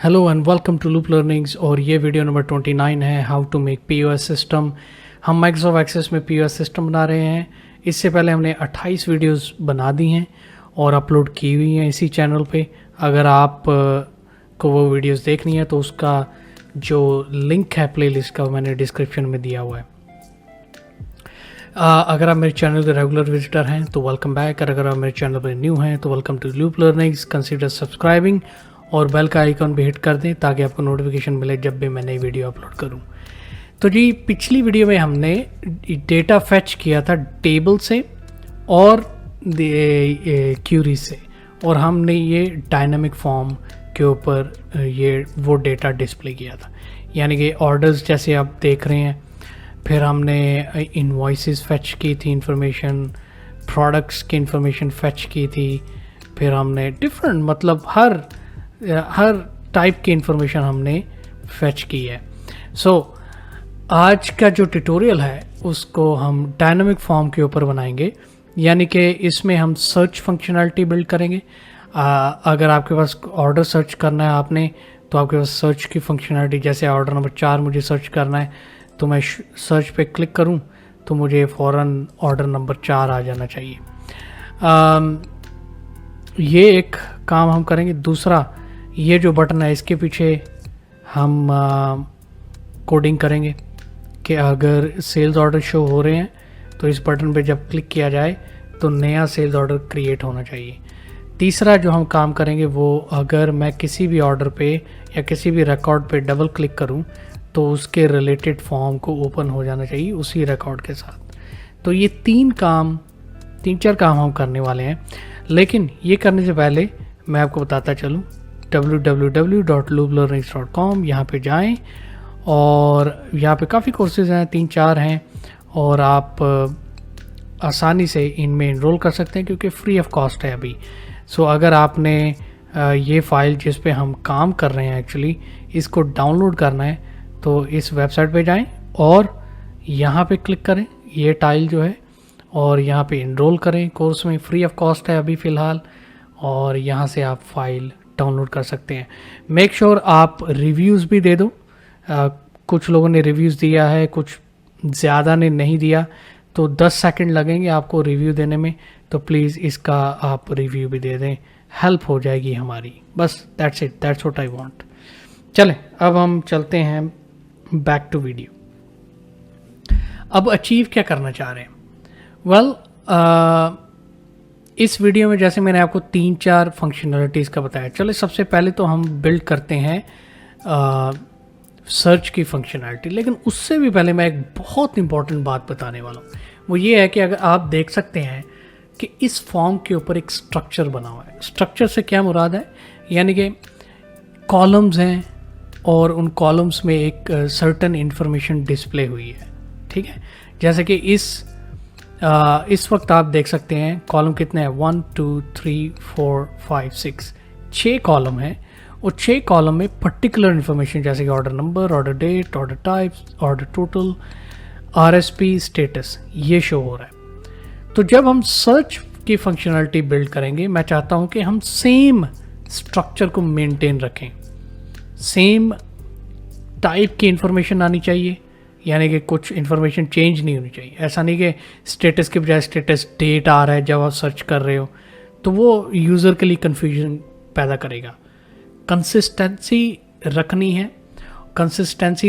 Hello and welcome to Loop Learnings. और ये video number 29 है, how to make POS system. हम Microsoft Access में पीओएस सिस्टम बना रहे हैं। इससे पहले हमने 28 वीडियोस बना दी हैं और अपलोड की हुई हैं इसी चैनल पे। अगर आप को वो वीडियोस देखनी है तो उसका जो लिंक है प्लेलिस्ट का, वो मैंने डिस्क्रिप्शन में दिया हुआ है। अगर आप मेरे चैनल के रेगुलर विजिटर हैं तो वेलकम बैक, और अगर आप मेरे चैनल पर न्यू हैं तो welcome to Loop Learnings. Consider subscribing और बेल का आइकॉन भी हिट कर दें ताकि आपको नोटिफिकेशन मिले जब भी मैं नई वीडियो अपलोड करूं। तो जी, पिछली वीडियो में हमने डेटा फेच किया था टेबल से और क्यूरी से, और हमने ये डायनामिक फॉर्म के ऊपर ये वो डेटा डिस्प्ले किया था, यानी कि ऑर्डर्स जैसे आप देख रहे हैं। फिर हमने इनवॉइसेस फेच की थी, इंफॉर्मेशन प्रोडक्ट्स की इंफॉर्मेशन फेच की थी। फिर हमने डिफरेंट मतलब हर टाइप की इंफॉर्मेशन हमने फेच की है। सो आज का जो ट्यूटोरियल है उसको हम डायनामिक फॉर्म के ऊपर बनाएंगे, यानी कि इसमें हम सर्च फंक्शनैलिटी बिल्ड करेंगे। अगर आपके पास ऑर्डर सर्च करना है आपने, तो आपके पास सर्च की फंक्शनैलिटी, जैसे ऑर्डर नंबर 4 मुझे सर्च करना है तो मैं सर्च पे क्लिक करूं तो मुझे फ़ौरन ऑर्डर नंबर 4 आ जाना चाहिए। ये एक काम हम करेंगे। दूसरा, ये जो बटन है इसके पीछे हम कोडिंग करेंगे कि अगर सेल्स ऑर्डर शो हो रहे हैं तो इस बटन पे जब क्लिक किया जाए तो नया सेल्स ऑर्डर क्रिएट होना चाहिए। तीसरा जो हम काम करेंगे वो, अगर मैं किसी भी ऑर्डर पे या किसी भी रिकॉर्ड पे डबल क्लिक करूं तो उसके रिलेटेड फॉर्म को ओपन हो जाना चाहिए उसी रिकॉर्ड के साथ। तो ये तीन चार काम हम करने वाले हैं। लेकिन ये करने से पहले मैं आपको बताता चलूँ, www.looplearnings.com यहाँ पे जाएं और यहाँ पे काफ़ी कोर्सेज हैं, 3-4 हैं, और आप आसानी से इनमें इनरोल कर सकते हैं क्योंकि फ्री ऑफ कॉस्ट है अभी। सो अगर आपने ये फ़ाइल जिस पे हम काम कर रहे हैं एक्चुअली इसको डाउनलोड करना है तो इस वेबसाइट पे जाएं और यहाँ पे क्लिक करें, ये टाइल जो है, और यहाँ पे इनरोल करें कोर्स में। फ्री ऑफ कॉस्ट है अभी फ़िलहाल, और यहाँ से आप फाइल डाउनलोड कर सकते हैं। मेक श्योर आप रिव्यूज़ भी दे दो। कुछ लोगों ने रिव्यूज़ दिया है, कुछ ज़्यादा ने नहीं दिया, तो 10 सेकंड लगेंगे आपको रिव्यू देने में, तो प्लीज़ इसका आप रिव्यू भी दे दें, हेल्प हो जाएगी हमारी। बस that's it, that's what I want. चलें अब हम चलते हैं बैक टू वीडियो। अब अचीव क्या करना चाह रहे हैं? वेल, इस वीडियो में जैसे मैंने आपको 3-4 फंक्शनलिटीज़ का बताया, चलो सबसे पहले तो हम बिल्ड करते हैं सर्च की फंक्शनैलिटी। लेकिन उससे भी पहले मैं एक बहुत इंपॉर्टेंट बात बताने वाला हूँ। वो ये है कि अगर आप देख सकते हैं कि इस फॉर्म के ऊपर एक स्ट्रक्चर बना हुआ है। स्ट्रक्चर से क्या मुराद है? यानी कि कॉलम्स हैं और उन कॉलम्स में एक सर्टन इंफॉर्मेशन डिस्प्ले हुई है, ठीक है। जैसे कि इस वक्त आप देख सकते हैं कॉलम कितने हैं, 1 2 3 4 5 6 6 कॉलम हैं, और 6 कॉलम में पर्टिकुलर इन्फॉर्मेशन जैसे कि order number, order date, order type, order total, RSP, status, ये शो हो रहा है। तो जब हम सर्च की फंक्शनैलिटी बिल्ड करेंगे, मैं चाहता हूं कि हम सेम स्ट्रक्चर को मेंटेन रखें, सेम टाइप की इंफॉर्मेशन आनी चाहिए, यानी कि कुछ इन्फॉर्मेशन चेंज नहीं होनी चाहिए। ऐसा नहीं कि स्टेटस के बजाय स्टेटस डेट आ रहा है जब आप सर्च कर रहे हो, तो वो यूज़र के लिए कन्फ्यूजन पैदा करेगा। कंसिस्टेंसी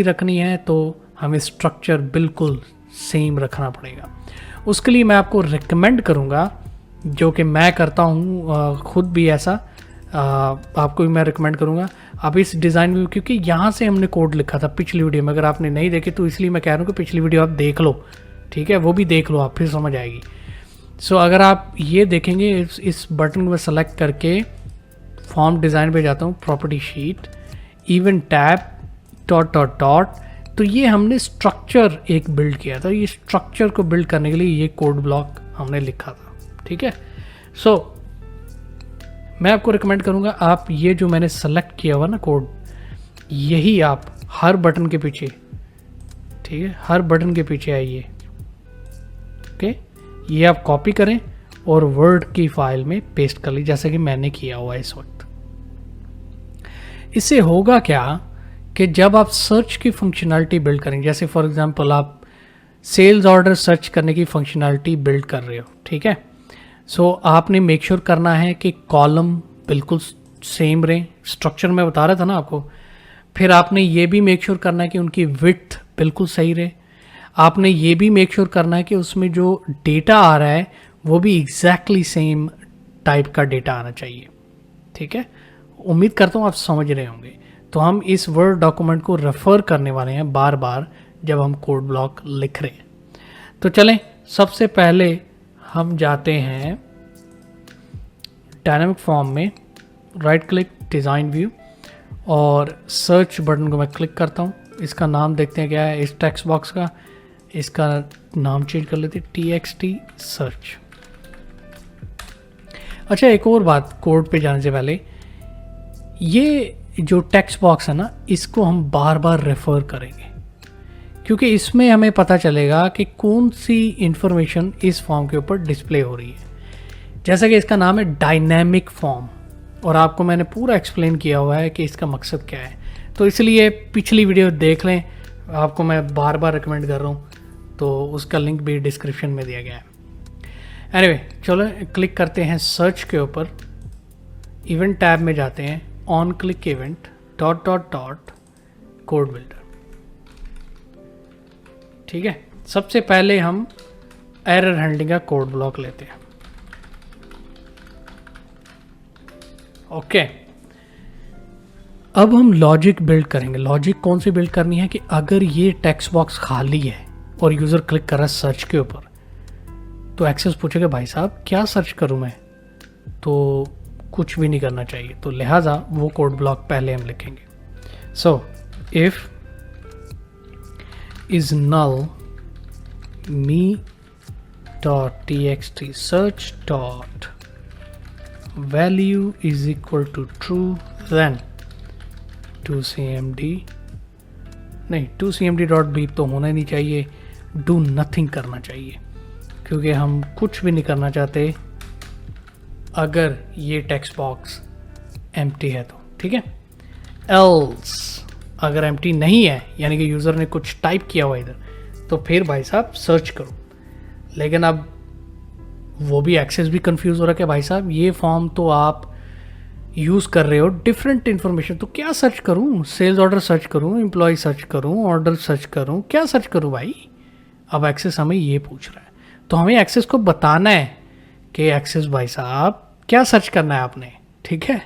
रखनी है तो हमें स्ट्रक्चर बिल्कुल सेम रखना पड़ेगा। उसके लिए मैं आपको रिकमेंड करूँगा, जो कि मैं करता हूँ खुद भी ऐसा, आपको भी मैं रिकमेंड करूँगा आप इस डिज़ाइन में, क्योंकि यहाँ से हमने कोड लिखा था पिछली वीडियो में। अगर आपने नहीं देखे तो इसलिए मैं कह रहा हूँ कि पिछली वीडियो आप देख लो, ठीक है, वो भी देख लो आप, फिर समझ आएगी। सो अगर आप ये देखेंगे, इस बटन को सेलेक्ट करके फॉर्म डिज़ाइन पे जाता हूँ, property sheet, event tab, dot dot dot, तो ये हमने स्ट्रक्चर एक बिल्ड किया था। ये स्ट्रक्चर को बिल्ड करने के लिए ये कोड ब्लॉक हमने लिखा था, ठीक है। सो मैं आपको रिकमेंड करूँगा आप ये जो मैंने सेलेक्ट किया हुआ ना कोड, यही आप हर बटन के पीछे, ठीक है, हर बटन के पीछे आइए, ओके, ये आप कॉपी करें और वर्ड की फाइल में पेस्ट कर ली, जैसा कि मैंने किया हुआ है इस वक्त। इससे होगा क्या कि जब आप सर्च की फंक्शनैलिटी बिल्ड करेंगे, जैसे फॉर एग्जांपल आप सेल्स ऑर्डर सर्च करने की फंक्शनैलिटी बिल्ड कर रहे हो, ठीक है। सो आपने मेक श्योर करना है कि कॉलम बिल्कुल सेम रहे, स्ट्रक्चर में बता रहा था ना आपको। फिर आपने ये भी मेक श्योर करना है कि उनकी विड्थ बिल्कुल सही रहे। आपने ये भी मेक श्योर करना है कि उसमें जो डेटा आ रहा है वो भी एग्जैक्टली सेम टाइप का डेटा आना चाहिए, ठीक है। उम्मीद करता हूँ आप समझ रहे होंगे। तो हम इस वर्ड डॉक्यूमेंट को रेफर करने वाले हैं बार बार जब हम कोड ब्लॉक लिख रहे हैं। तो चलें, सबसे पहले हम जाते हैं डायनामिक फॉर्म में, राइट क्लिक, डिज़ाइन व्यू, और सर्च बटन को मैं क्लिक करता हूँ। इसका नाम देखते हैं क्या है इस टेक्स्ट बॉक्स का। इसका नाम चेंज कर लेते हैं, TXT सर्च। अच्छा, एक और बात कोड पे जाने से पहले, ये जो टेक्स्ट बॉक्स है ना, इसको हम बार बार रेफर करेंगे क्योंकि इसमें हमें पता चलेगा कि कौन सी इंफॉर्मेशन इस फॉर्म के ऊपर डिस्प्ले हो रही है। जैसा कि इसका नाम है डायनेमिक फॉर्म, और आपको मैंने पूरा एक्सप्लेन किया हुआ है कि इसका मकसद क्या है। तो इसलिए पिछली वीडियो देख लें, आपको मैं बार बार रिकमेंड कर रहा हूँ, तो उसका लिंक भी डिस्क्रिप्शन में दिया गया है। एनीवे, चलो क्लिक करते हैं सर्च के ऊपर, इवेंट टैब में जाते हैं, on click event dot dot dot code builder, ठीक है। सबसे पहले हम एरर हैंडलिंग का कोड ब्लॉक लेते हैं, ओके। अब हम लॉजिक बिल्ड करेंगे। लॉजिक कौन सी बिल्ड करनी है कि अगर ये टेक्स्ट बॉक्स खाली है और यूज़र क्लिक कर रहा है सर्च के ऊपर, तो एक्सेस पूछेगा भाई साहब क्या सर्च करूं मैं, तो कुछ भी नहीं करना चाहिए। तो लिहाजा वो कोड ब्लॉक पहले हम लिखेंगे। So if is null me dot txt search dot value is equal to true, then 2cmd नहीं, 2cmd डॉट बीप तो होना ही नहीं चाहिए, डू नथिंग करना चाहिए क्योंकि हम कुछ भी नहीं करना चाहते अगर ये टेक्स्ट बॉक्स एम्प्टी है तो, ठीक है। एल्स अगर एम्प्टी नहीं है, यानी कि यूज़र ने कुछ टाइप किया हुआ इधर, तो फिर भाई साहब सर्च करो। लेकिन अब वो भी एक्सेस भी कंफ्यूज हो रहा है कि भाई साहब ये फॉर्म तो आप यूज़ कर रहे हो डिफरेंट इन्फॉर्मेशन, तो क्या सर्च करूं, सेल्स ऑर्डर सर्च करूं, एम्प्लॉय सर्च करूं, ऑर्डर सर्च करूं, क्या सर्च करूं भाई। अब एक्सेस हमें ये पूछ रहा है, तो हमें एक्सेस को बताना है कि एक्सेस भाई साहब क्या सर्च करना है आपने, ठीक है।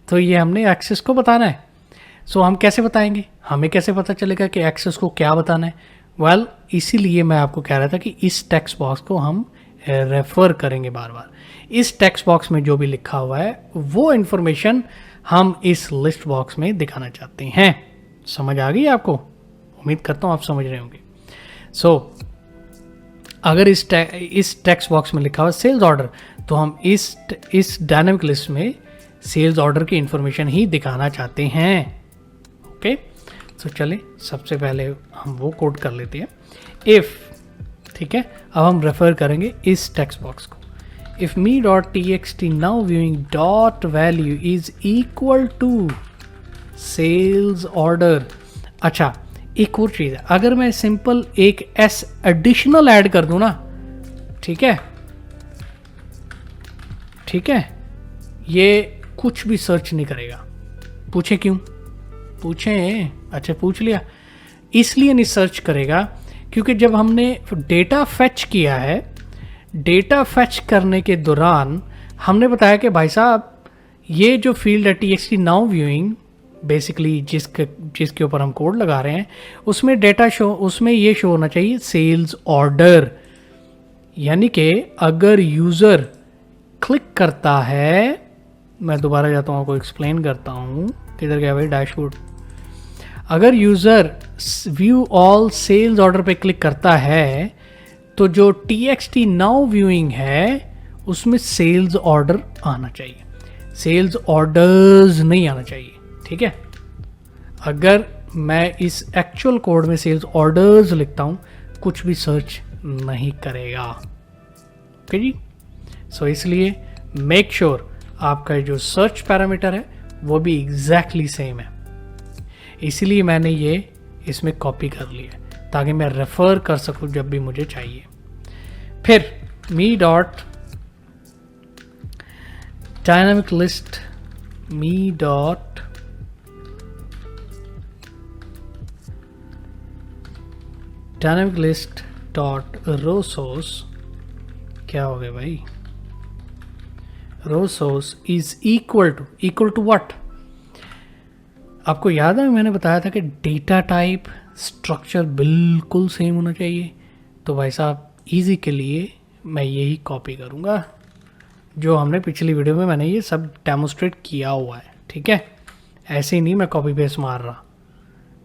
तो ये हमने एक्सेस को बताना है। सो हम कैसे बताएंगे, हमें कैसे पता चलेगा कि एक्सेस को क्या बताना है। वेल, इसीलिए मैं आपको कह रहा था कि इस टेक्स्ट बॉक्स को हम रेफर करेंगे बार बार। इस टेक्स्ट बॉक्स में जो भी लिखा हुआ है वो इन्फॉर्मेशन हम इस लिस्ट बॉक्स में दिखाना चाहते हैं। समझ आ गई आपको? उम्मीद करता हूँ आप समझ रहे होंगे। सो अगर इस टेक्स्ट बॉक्स में लिखा हुआ सेल्स ऑर्डर, तो हम इस डायनामिक लिस्ट में सेल्स ऑर्डर की इंफॉर्मेशन ही दिखाना चाहते हैं, ओके। तो चले सबसे पहले हम वो कोड कर लेते हैं, इफ़, ठीक है। अब हम रेफर करेंगे इस टेक्स्ट बॉक्स को, if me dot txt now viewing dot value is equal to sales order. अच्छा, एक और चीज़ है, अगर मैं सिंपल एक एस एडिशनल ऐड कर दूं ना, ठीक है, ठीक है, ये कुछ भी सर्च नहीं करेगा। पूछे क्यों? पूछें, अच्छा पूछ लिया। इसलिए नहीं सर्च करेगा क्योंकि जब हमने डेटा फेच किया है, डेटा फेच करने के दौरान हमने बताया कि भाई साहब ये जो फील्ड है txt नाउ व्यूइंग, बेसिकली जिसके ऊपर हम कोड लगा रहे हैं, उसमें डेटा शो, उसमें ये शो होना चाहिए सेल्स ऑर्डर। यानी कि अगर यूज़र क्लिक करता है, मैं दोबारा जाता हूँ, आपको एक्सप्लेन करता हूँ, किधर गया भाई डैशबोर्ड। अगर user view all sales order पे क्लिक करता है तो जो txt नाउ व्यूइंग है उसमें सेल्स ऑर्डर आना चाहिए, सेल्स ऑर्डर्स नहीं आना चाहिए, ठीक है। अगर मैं इस एक्चुअल कोड में सेल्स ऑर्डर्स लिखता हूँ, कुछ भी सर्च नहीं करेगा, ओके जी। सो इसलिए मेक श्योर आपका जो सर्च पैरामीटर है वो भी एग्जैक्टली सेम है। इसीलिए मैंने ये इसमें कॉपी कर लिया ताकि मैं रेफ़र कर सकूं जब भी मुझे चाहिए। फिर me dot dynamic list, me dot dynamic list dot row source, क्या हो गया भाई, row source is equal to what. आपको याद है मैंने बताया था कि डेटा टाइप स्ट्रक्चर बिल्कुल सेम होना चाहिए। तो भाई साहब इजी के लिए मैं यही कॉपी करूँगा जो हमने पिछली वीडियो में मैंने ये सब डेमोस्ट्रेट किया हुआ है, ठीक है। ऐसे ही नहीं मैं कॉपी पेस्ट मार रहा।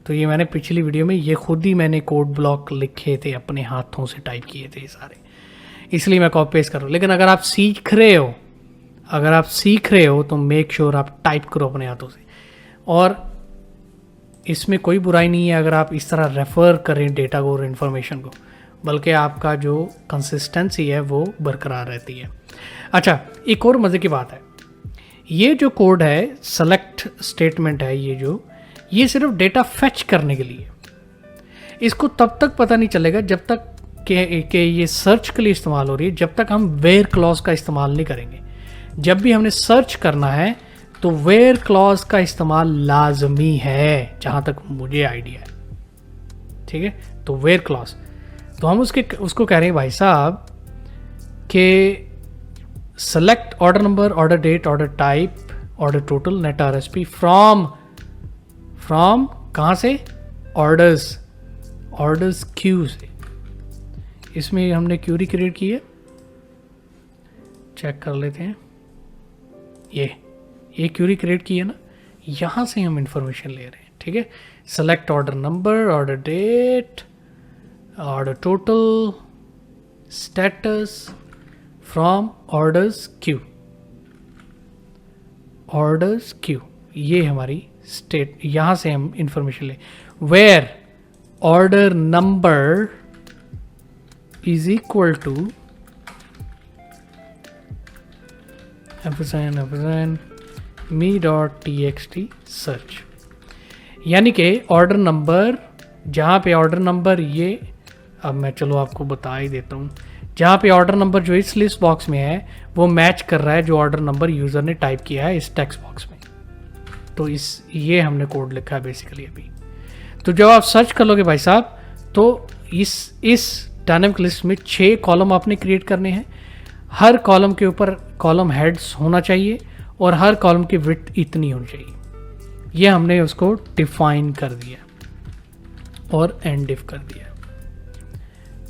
तो ये मैंने पिछली वीडियो में ये खुद ही मैंने कोड ब्लॉक लिखे थे, अपने हाथों से टाइप किए थे सारे, इसलिए मैं कॉपी पेस्ट कर रहा हूँ। लेकिन अगर आप सीख रहे हो तो मेक श्योर आप टाइप करो अपने हाथों से। और इसमें कोई बुराई नहीं है अगर आप इस तरह रेफ़र करें डेटा को और इन्फॉर्मेशन को, बल्कि आपका जो कंसिस्टेंसी है वो बरकरार रहती है। अच्छा, एक और मज़े की बात है, ये जो कोड है सेलेक्ट स्टेटमेंट है, ये सिर्फ डेटा फेच करने के लिए। इसको तब तक पता नहीं चलेगा जब तक कि ये सर्च के लिए इस्तेमाल हो रही है, जब तक हम वेयर क्लॉज का इस्तेमाल नहीं करेंगे। जब भी हमने सर्च करना है तो वेयर क्लॉज का इस्तेमाल लाजमी है, जहां तक मुझे आइडिया है, ठीक है। तो वेयर क्लॉज, तो हम उसको कह रहे हैं भाई साहब कि select order number, order date, order type, order total, net RSP from कहाँ से, ऑर्डर्स क्यू से। इसमें हमने क्यूरी क्रिएट की है, चेक कर लेते हैं। ये क्यूरी क्रिएट की है ना, यहाँ से हम इंफॉर्मेशन ले रहे हैं, ठीक है। Select order number, order date, order total, status from orders Q, ये हमारी स्टेट, यहाँ से हम इंफॉर्मेशन ले। Where order number is equal to me dot txt search, यानी कि ऑर्डर नंबर, जहाँ पे ऑर्डर नंबर ये, अब मैं चलो आपको बता ही देता हूँ, जहाँ पे ऑर्डर नंबर जो इस लिस्ट बॉक्स में है वो मैच कर रहा है जो ऑर्डर नंबर यूज़र ने टाइप किया है इस टेक्स्ट बॉक्स में। तो ये हमने कोड लिखा है बेसिकली अभी। तो जब आप सर्च कर लोगे भाई साहब, तो इस डायनामिक लिस्ट में 6 कॉलम आपने क्रिएट करने हैं। हर कॉलम के ऊपर कॉलम हेड्स होना चाहिए और हर कॉलम की विड्थ इतनी होनी चाहिए। ये हमने उसको डिफाइन कर दिया और एंड डिफ कर दिया,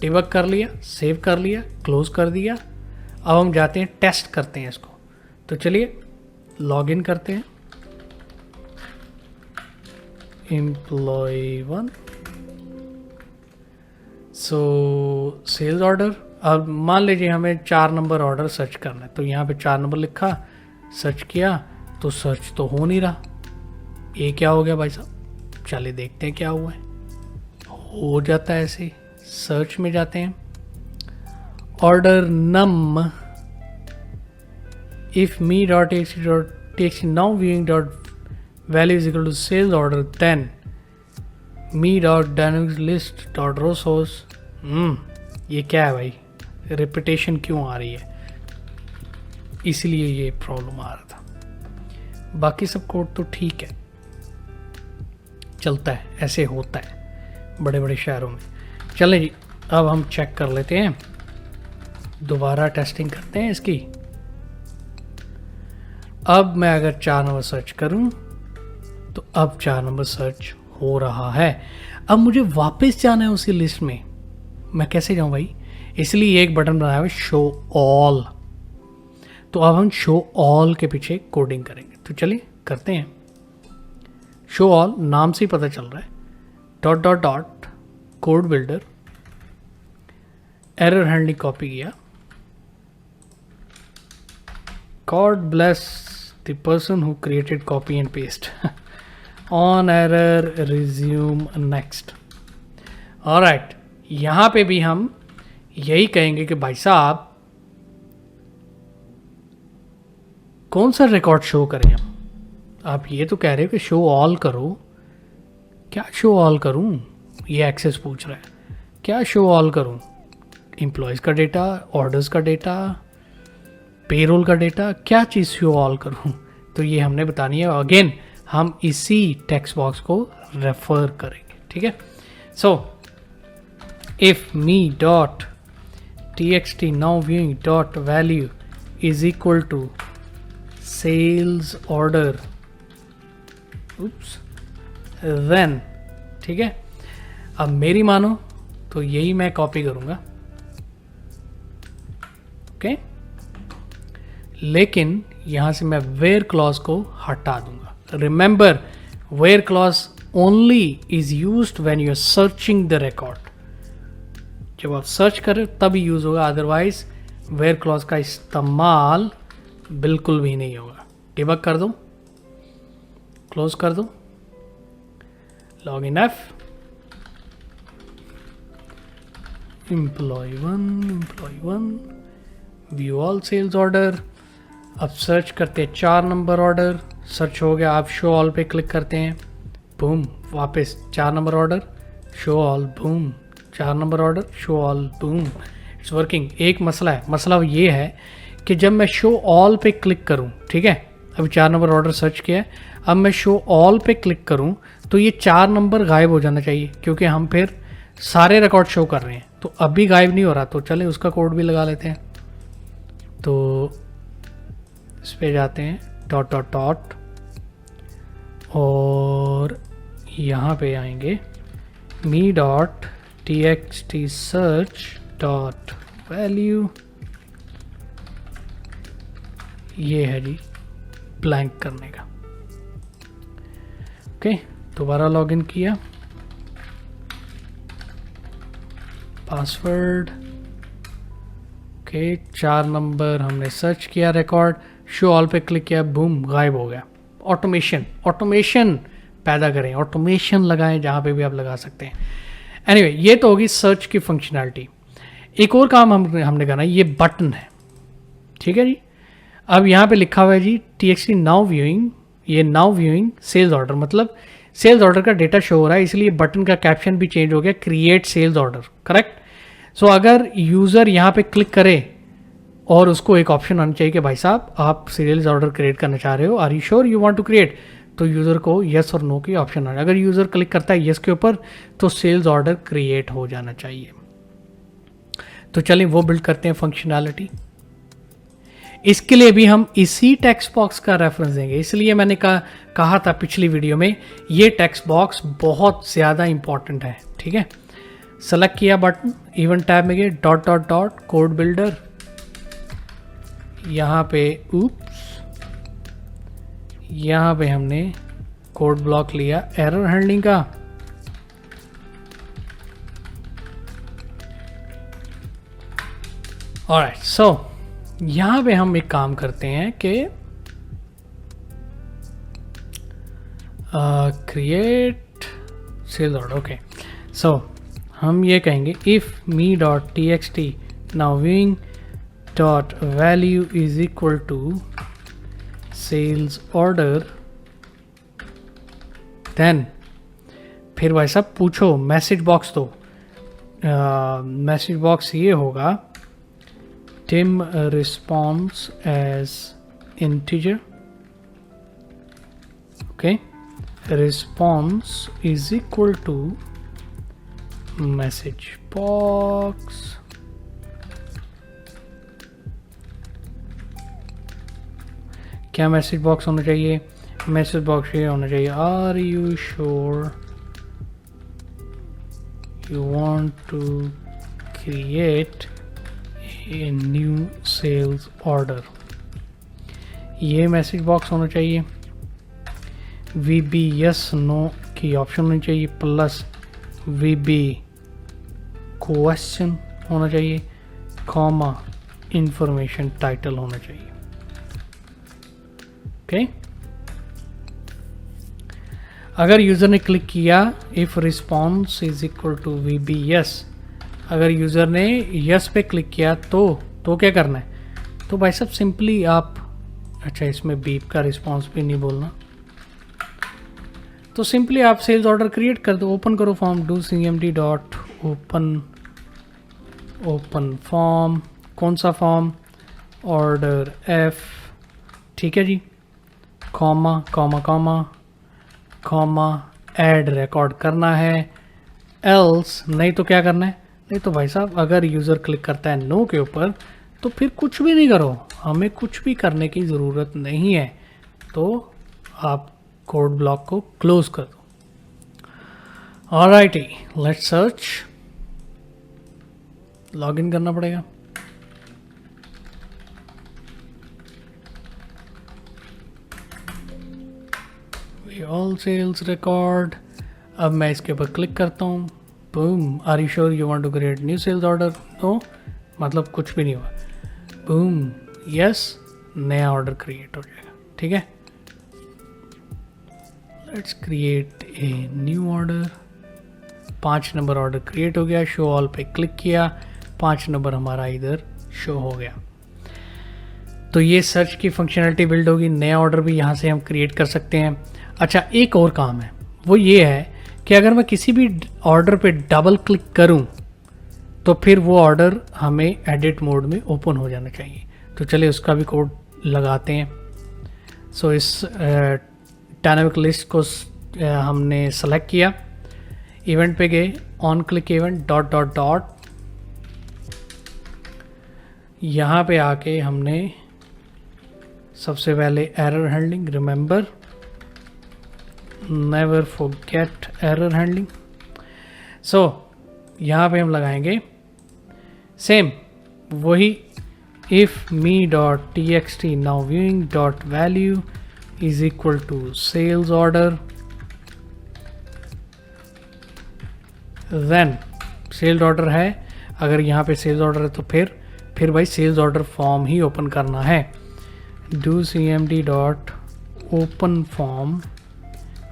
डिबग कर लिया, सेव कर लिया, क्लोज कर दिया। अब हम जाते हैं टेस्ट करते हैं इसको। तो चलिए लॉग इन करते हैं, employee1, सो सेल्स ऑर्डर। अब मान लीजिए हमें 4 नंबर ऑर्डर सर्च करना है, तो यहाँ पे 4 नंबर लिखा, सर्च किया तो सर्च तो हो नहीं रहा। ये क्या हो गया भाई साहब, चलिए देखते हैं क्या हुआ है। हो जाता है ऐसे, सर्च में जाते हैं, order num if me dot text now viewing dot value is equal to sales order, then me dot dynamic list dot row source. ये क्या है भाई, रिपीटेशन क्यों आ रही है, इसलिए ये प्रॉब्लम आ रहा था। बाकी सब कोड तो ठीक है, चलता है, ऐसे होता है बड़े बड़े शहरों में। चलें जी, अब हम चेक कर लेते हैं, दोबारा टेस्टिंग करते हैं इसकी। अब मैं अगर 4 नंबर सर्च करूं तो अब 4 नंबर सर्च हो रहा है। अब मुझे वापस जाना है उसी लिस्ट में, मैं कैसे जाऊं भाई, इसलिए एक बटन बनाया है शो ऑल। तो अब हम शो ऑल के पीछे कोडिंग करेंगे। तो चलिए करते हैं। शो ऑल नाम से ही पता चल रहा है, dot dot dot code builder, error handling copy किया, God bless the person who created copy and paste, on error resume next. Alright, यहाँ पे भी हम यही कहेंगे कि भाई साहब कौन सा रिकॉर्ड शो करें हम। आप ये तो कह रहे हो कि शो ऑल करो, क्या शो ऑल करूं, ये एक्सेस पूछ रहा है, क्या शो ऑल करूं, एम्प्लॉयज़ का डेटा, ऑर्डर्स का डेटा, पेरोल का डेटा, क्या चीज़ शो ऑल करूं, तो ये हमने बतानी है। अगेन हम इसी टेक्स्ट बॉक्स को रेफर करेंगे, ठीक है। So if me dot txt now viewing dot value is equal to sales order, oops, then, ठीक है। अब मेरी मानो तो यही मैं कॉपी करूंगा, ओके, लेकिन यहां से मैं वेयर क्लॉज को हटा दूंगा। Remember, where clause only is used when you are searching the record, जब आप सर्च करें तभी यूज होगा, अदरवाइज वेयर क्लॉज का इस्तेमाल बिल्कुल भी नहीं होगा। डिबग कर दो, क्लोज कर दो, log in F, employ one, view all sales order. अब सर्च करते हैं 4 नंबर ऑर्डर, सर्च हो गया, आप शो ऑल पे क्लिक करते हैं, बूम, वापस 4 number order, show all, boom, 4 number order, show all, boom, it's working. एक मसला है, मसला ये है कि जब मैं शो ऑल पे क्लिक करूं, ठीक है, अभी 4 नंबर ऑर्डर सर्च किया है, अब मैं शो ऑल पे क्लिक करूं तो ये 4 नंबर गायब हो जाना चाहिए, क्योंकि हम फिर सारे रिकॉर्ड शो कर रहे हैं। तो अभी गायब नहीं हो रहा, तो चले उसका कोड भी लगा लेते हैं। तो इस पे जाते हैं, डॉट डॉट डॉट, और यहाँ पे आएंगे मी dot txt search dot value, ये है जी ब्लैंक करने का, ओके। दोबारा लॉगिन किया, पासवर्ड, ओके, 4 नंबर हमने सर्च किया, रिकॉर्ड, शो ऑल पे क्लिक किया, बूम, गायब हो गया। ऑटोमेशन पैदा करें, ऑटोमेशन लगाएं जहाँ पे भी आप लगा सकते हैं। एनीवे, ये तो होगी सर्च की फंक्शनैलिटी। एक और काम हमने करना है, ये बटन है, ठीक है जी। अब यहाँ पे लिखा हुआ है जी txt नाउ व्यूइंग, ये नाउ व्यूइंग सेल्स ऑर्डर, मतलब सेल्स ऑर्डर का डेटा शो हो रहा है, इसलिए बटन का कैप्शन भी चेंज हो गया, क्रिएट सेल्स ऑर्डर, करेक्ट। सो अगर यूज़र यहाँ पे क्लिक करे और उसको एक ऑप्शन आना चाहिए कि भाई साहब आप सेल्स ऑर्डर क्रिएट करना चाह रहे हो, are you sure you want to create, तो यूज़र को यस और नो की ऑप्शन आना। अगर यूज़र क्लिक करता है यस के ऊपर तो सेल्स ऑर्डर क्रिएट हो जाना चाहिए। तो चलिए वो बिल्ड करते हैं फंक्शनैलिटी। इसके लिए भी हम इसी टेक्स्ट बॉक्स का रेफरेंस देंगे, इसलिए मैंने कहा था पिछली वीडियो में ये टेक्स्ट बॉक्स बहुत ज़्यादा इंपॉर्टेंट है, ठीक है। सेलेक्ट किया बटन, इवेंट टैब में गए, dot dot dot code builder, यहाँ पे ऊप्स, यहाँ पे हमने कोड ब्लॉक लिया एरर हैंडलिंग का, ऑलराइट। सो यहाँ पे हम एक काम करते हैं कि create sales order, okay. So हम ये कहेंगे if me dot T X T now viewing dot value is equal to sales order, then फिर भाई साहब पूछो मैसेज बॉक्स, तो मैसेज बॉक्स ये होगा dim response as integer, okay, response is equal to message box, क्या message box होना चाहिए, मैसेज बॉक्स ये होना चाहिए are you sure you want to create a new sales order, ये मैसेज बॉक्स होना चाहिए। वी बी यस नो की ऑप्शन होनी चाहिए, प्लस वी बी क्वेश्चन होना चाहिए, कॉमा इंफॉर्मेशन टाइटल होना चाहिए, ओके। अगर यूज़र ने क्लिक किया if response is equal to V B yes, अगर यूज़र ने यस पे क्लिक किया तो क्या करना है, तो भाई साहब सिंपली आप, अच्छा इसमें बीप का रिस्पॉन्स भी नहीं बोलना, तो सिंपली आप सेल्स ऑर्डर क्रिएट कर दो, ओपन करो form, do cmd dot open form, कौन सा फॉर्म, ऑर्डर F, ठीक है जी, comma comma comma comma, add record करना है, एल्स नहीं तो क्या करना है, नहीं तो भाई साहब अगर यूज़र क्लिक करता है नो के ऊपर तो फिर कुछ भी नहीं करो, हमें कुछ भी करने की ज़रूरत नहीं है, तो आप कोड ब्लॉक को क्लोज कर दो। ऑलराइटी, लेट्स सर्च, लॉगिन करना पड़ेगा। ऑल सेल्स रिकॉर्ड, अब मैं इसके ऊपर क्लिक करता हूँ, boom, are you sure you want to create new sales order, no, मतलब कुछ भी नहीं हुआ, बूम, यस, नया ऑर्डर क्रिएट हो जाएगा, ठीक है। Let's create a new order, 5 number order create हो गया, शो ऑल पे क्लिक किया, 5 नंबर हमारा इधर शो हो गया। तो ये सर्च की फंक्शनलिटी बिल्ड होगी, नया ऑर्डर भी यहाँ से हम क्रिएट कर सकते हैं। अच्छा, एक और काम है, वो ये है कि अगर मैं किसी भी ऑर्डर पे डबल क्लिक करूं तो फिर वो ऑर्डर हमें एडिट मोड में ओपन हो जाना चाहिए। तो चलिए उसका भी कोड लगाते हैं। सो इस डायनामिक लिस्ट को हमने सेलेक्ट किया, इवेंट पे गए, on click event dot dot dot, यहाँ पे आके हमने सबसे पहले error handling, remember never forget error handling. So यहाँ पे हम लगाएंगे सेम वही, if me dot txt now viewing dot value is equal to sales order, then sales order है, अगर यहाँ पे सेल्स ऑर्डर है तो फिर भाई सेल्स ऑर्डर फॉर्म ही ओपन करना है। Do cmd dot open form,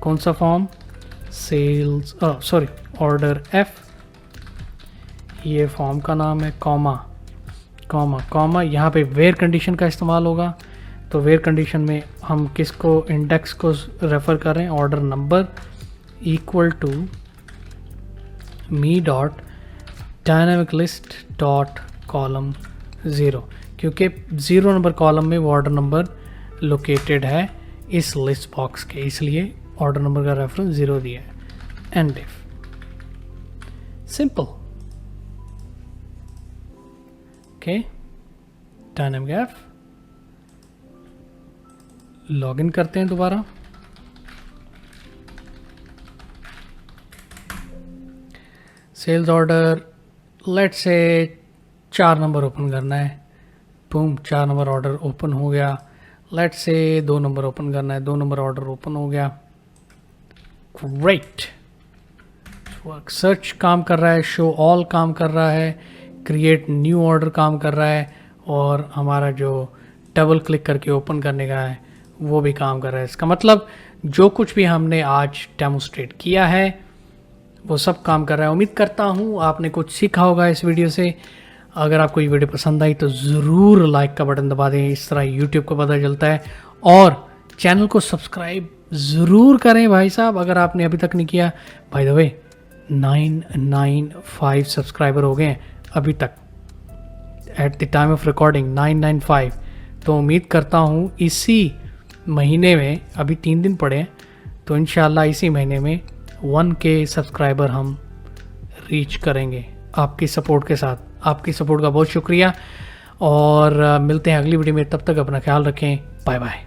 कौन सा form, sales sorry order F, ये फॉर्म का नाम है, कॉमा कॉमा कॉमा, यहाँ पे वेयर कंडीशन का इस्तेमाल होगा। तो वेयर कंडीशन में हम किसको, इंडेक्स को रेफ़र कर रहे हैं, order number equal to me dot dynamic list dot column 0, क्योंकि 0 नंबर कॉलम में वो ऑर्डर नंबर लोकेटेड है इस लिस्ट बॉक्स के, इसलिए ऑर्डर नंबर का रेफरेंस 0 दिया है। And if, simple, okay, dynamic F, login करते हैं दोबारा, sales order let's say 4 number open करना है, बूम, 4 नंबर ऑर्डर ओपन हो गया। लेट्स से 2 नंबर ओपन करना है, 2 नंबर ऑर्डर ओपन हो गया, ग्रेट। सर्च काम कर रहा है, शो ऑल काम कर रहा है, क्रिएट न्यू ऑर्डर काम कर रहा है, और हमारा जो डबल क्लिक करके ओपन करने का है वो भी काम कर रहा है। इसका मतलब जो कुछ भी हमने आज डेमोस्ट्रेट किया है वो सब काम कर रहा है। उम्मीद करता हूँ आपने कुछ सीखा होगा इस वीडियो से। अगर आपको ये वीडियो पसंद आई तो ज़रूर लाइक का बटन दबा दें, इस तरह यूट्यूब को पता चलता है, और चैनल को सब्सक्राइब ज़रूर करें भाई साहब अगर आपने अभी तक नहीं किया। बाय द वे 995 सब्सक्राइबर हो गए हैं अभी तक, at the time of recording 995। तो उम्मीद करता हूँ इसी महीने में, अभी 3 दिन पड़े हैं, तो इंशाल्लाह इसी महीने में 1K सब्सक्राइबर हम रीच करेंगे आपकी सपोर्ट के साथ। आपकी सपोर्ट का बहुत शुक्रिया, और मिलते हैं अगली वीडियो में। तब तक अपना ख्याल रखें, बाय बाय।